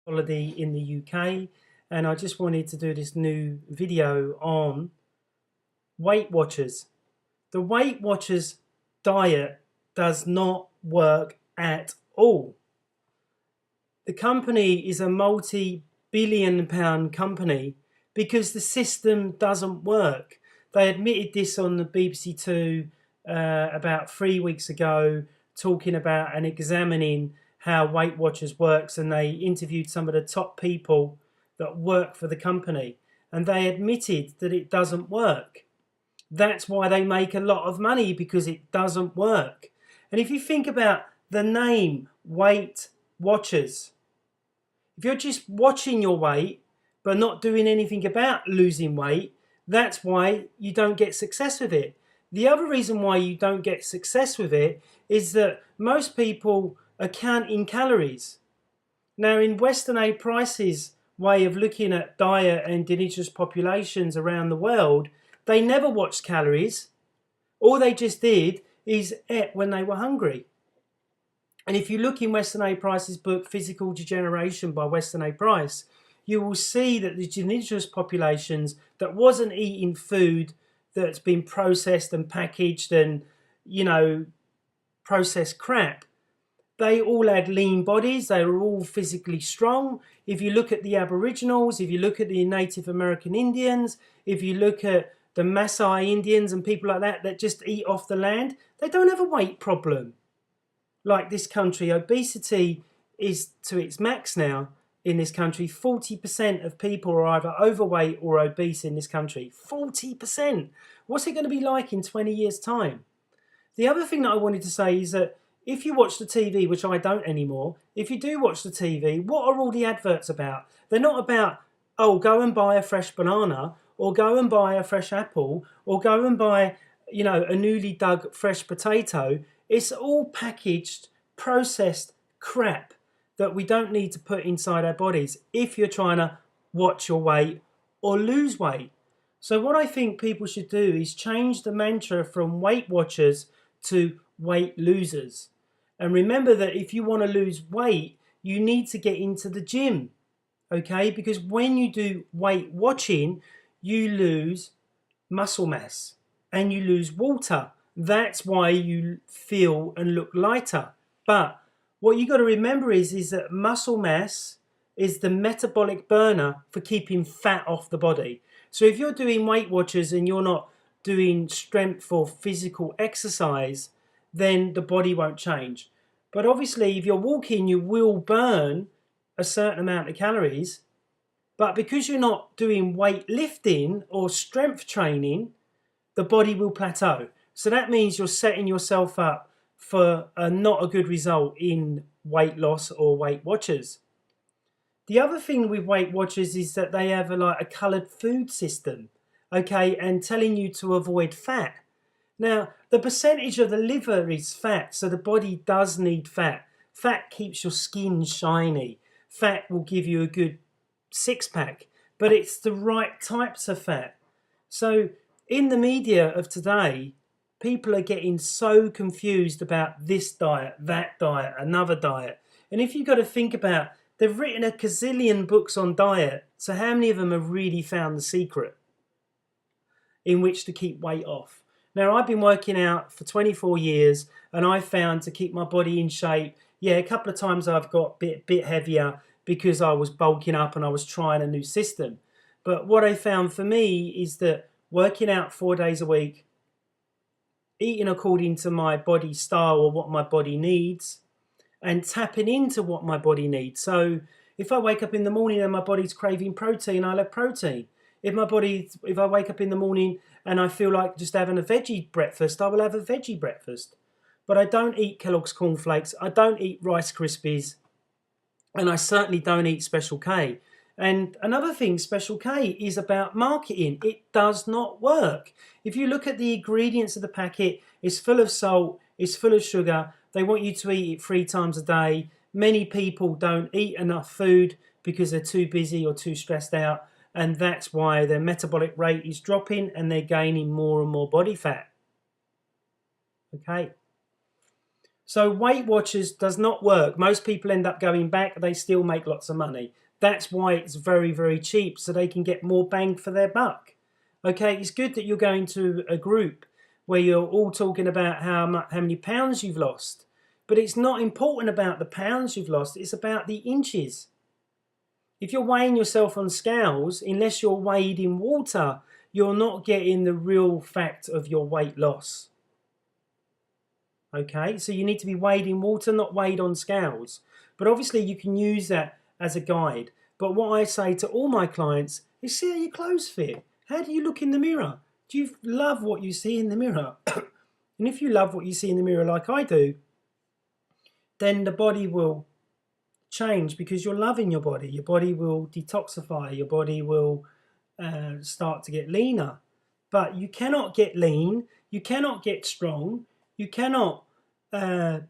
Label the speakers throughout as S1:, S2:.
S1: holiday in the UK, and I just wanted to do this new video on Weight Watchers. The Weight Watchers diet does not work at all. The company is a multi-billion-pound company because the system doesn't work. They admitted this on the BBC Two about 3 weeks ago, talking about and examining how Weight Watchers works, and they interviewed some of the top people that work for the company, and they admitted that it doesn't work. That's why they make a lot of money, because it doesn't work. And if you think about the name Weight Watchers, if you're just watching your weight but not doing anything about losing weight, that's why you don't get success with it. The other reason why you don't get success with it is that most people are counting calories. Now, in Western A. Price's way of looking at diet and indigenous populations around the world, they never watched calories. All they just did is ate when they were hungry. And if you look in Western A. Price's book, Physical Degeneration by Western A. Price, you will see that the indigenous populations that wasn't eating food that's been processed and packaged and, processed crap, they all had lean bodies. They were all physically strong. If you look at the Aboriginals, if you look at the Native American Indians, if you look at the Maasai Indians and people like that just eat off the land, they don't have a weight problem. Like this country, obesity is to its max now in this country. 40% of people are either overweight or obese in this country. 40%. What's it going to be like in 20 years' time? The other thing that I wanted to say is that if you watch the TV, which I don't anymore, if you do watch the TV, what are all the adverts about? They're not about, oh, go and buy a fresh banana, or go and buy a fresh apple, or go and buy, a newly dug fresh potato. It's all packaged, processed crap that we don't need to put inside our bodies if you're trying to watch your weight or lose weight. So what I think people should do is change the mantra from Weight Watchers to weight losers. And remember that if you want to lose weight, you need to get into the gym, okay? Because when you do weight watching, you lose muscle mass and you lose water. That's why you feel and look lighter. But what you got to remember is that muscle mass is the metabolic burner for keeping fat off the body. So if you're doing Weight Watchers and you're not doing strength or physical exercise, then the body won't change. But obviously, if you're walking, you will burn a certain amount of calories. But because you're not doing weightlifting or strength training, the body will plateau. So that means you're setting yourself up for not a good result in weight loss or Weight Watchers. The other thing with Weight Watchers is that they have a coloured food system, okay, and telling you to avoid fat. Now, the percentage of the liver is fat, so the body does need fat. Fat keeps your skin shiny. Fat will give you a good six-pack, but it's the right types of fat. So in the media of today, people are getting so confused about this diet, that diet, another diet. And if you've got to think about, they've written a gazillion books on diet, so how many of them have really found the secret in which to keep weight off? Now, I've been working out for 24 years, and I found to keep my body in shape, a couple of times I've got a bit heavier because I was bulking up and I was trying a new system. But what I found for me is that working out 4 days a week, eating according to my body style or what my body needs, and tapping into what my body needs. So if I wake up in the morning and my body's craving protein, I'll have protein. If I wake up in the morning and I feel like just having a veggie breakfast, I will have a veggie breakfast. But I don't eat Kellogg's cornflakes, I don't eat Rice Krispies, and I certainly don't eat Special K. And another thing, Special K is about marketing. It does not work. If you look at the ingredients of the packet, it's full of salt, it's full of sugar. They want you to eat it 3 times a day. Many people don't eat enough food because they're too busy or too stressed out. And that's why their metabolic rate is dropping and they're gaining more and more body fat. Okay. So Weight Watchers does not work. Most people end up going back. They still make lots of money. That's why it's very, very cheap, so they can get more bang for their buck. Okay, it's good that you're going to a group where you're all talking about how many pounds you've lost. But it's not important about the pounds you've lost. It's about the inches. If you're weighing yourself on scales, unless you're weighed in water, you're not getting the real fact of your weight loss. Okay, so you need to be weighed in water, not weighed on scales. But obviously you can use that as a guide. But what I say to all my clients is see how your clothes fit. How do you look in the mirror? Do you love what you see in the mirror? And if you love what you see in the mirror like I do, then the body will change because you're loving your body. Your body will detoxify. Your body will start to get leaner. But you cannot get lean. You cannot get strong. You cannot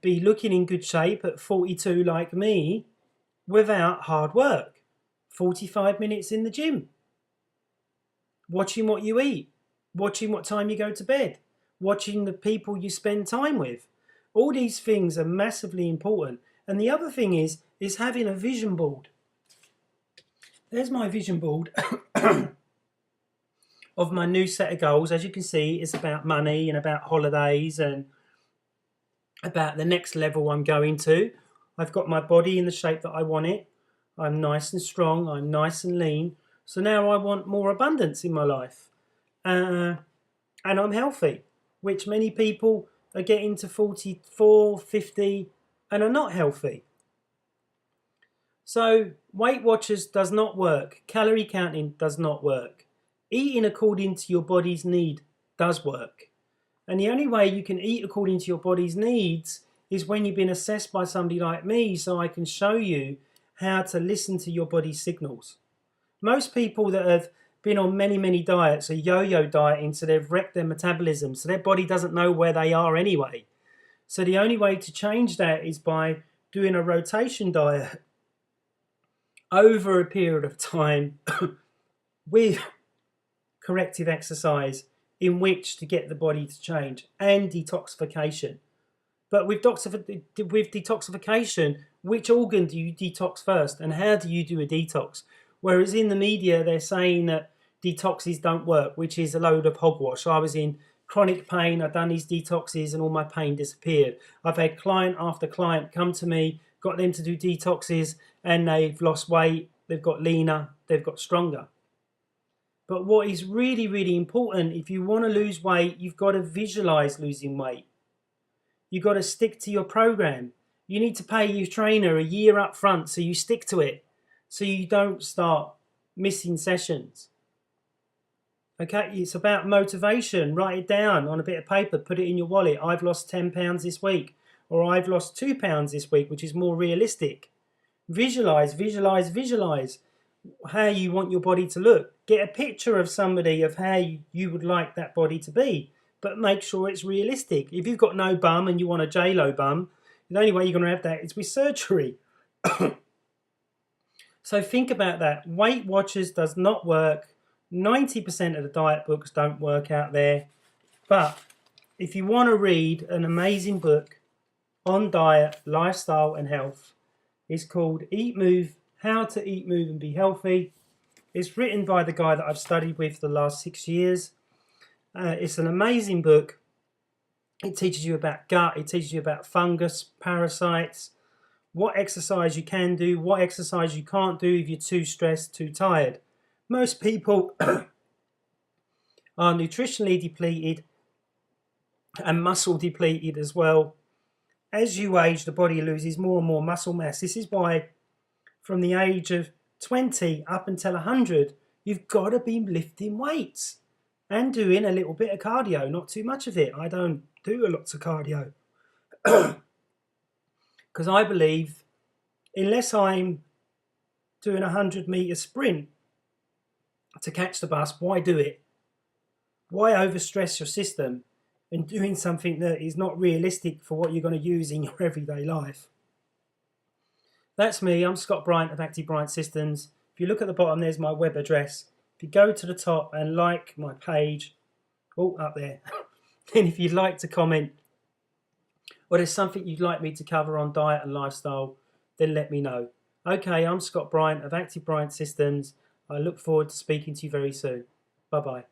S1: be looking in good shape at 42 like me without hard work. 45 minutes in the gym. Watching what you eat. Watching what time you go to bed. Watching the people you spend time with. All these things are massively important. And the other thing is having a vision board. There's my vision board of my new set of goals. As you can see, it's about money and about holidays and about the next level I'm going to. I've got my body in the shape that I want it. I'm nice and strong. I'm nice and lean. So now I want more abundance in my life. And I'm healthy, which many people are getting to 44, 50 and are not healthy. So Weight Watchers does not work. Calorie counting does not work. Eating according to your body's need does work. And the only way you can eat according to your body's needs is when you've been assessed by somebody like me, so I can show you how to listen to your body's signals. Most people that have been on many, many diets are yo-yo dieting, so they've wrecked their metabolism, so their body doesn't know where they are anyway. So the only way to change that is by doing a rotation diet over a period of time with corrective exercise in which to get the body to change, and detoxification. But with detoxification, which organ do you detox first and how do you do a detox? Whereas in the media, they're saying that detoxes don't work, which is a load of hogwash. I was in chronic pain, I've done these detoxes and all my pain disappeared. I've had client after client come to me, got them to do detoxes and they've lost weight, they've got leaner, they've got stronger. But what is really, really important, if you want to lose weight, you've got to visualize losing weight. You've got to stick to your program. You need to pay your trainer a year up front so you stick to it, so you don't start missing sessions. Okay, it's about motivation. Write it down on a bit of paper, put it in your wallet. I've lost 10 pounds this week, or I've lost 2 pounds this week, which is more realistic. Visualize, visualize, visualize how you want your body to look. Get a picture of somebody of how you would like that body to be, but make sure it's realistic. If you've got no bum and you want a J-Lo bum, the only way you're going to have that is with surgery. So think about that. Weight Watchers does not work. 90% of the diet books don't work out there. But if you want to read an amazing book on diet, lifestyle and health, it's called Eat, Move, How to Eat, Move and Be Healthy. It's written by the guy that I've studied with for the last 6 years. It's an amazing book. It teaches you about gut. It teaches you about fungus, parasites, what exercise you can do, what exercise you can't do if you're too stressed, too tired. Most people are nutritionally depleted and muscle depleted as well. As you age, the body loses more and more muscle mass. This is why from the age of 20 up until 100, you've got to be lifting weights and doing a little bit of cardio, not too much of it. I don't do a lot of cardio because I believe unless I'm doing a 100-meter sprint to catch the bus, why do it? Why overstress your system and doing something that is not realistic for what you're going to use in your everyday life? That's me. I'm Scott Bryant of Active Bryant Systems. If you look at the bottom, there's my web address. If you go to the top and like my page, up there, and if you'd like to comment or there's something you'd like me to cover on diet and lifestyle, then let me know. Okay, I'm Scott Bryant of Active Bryant Systems. I look forward to speaking to you very soon. Bye-bye.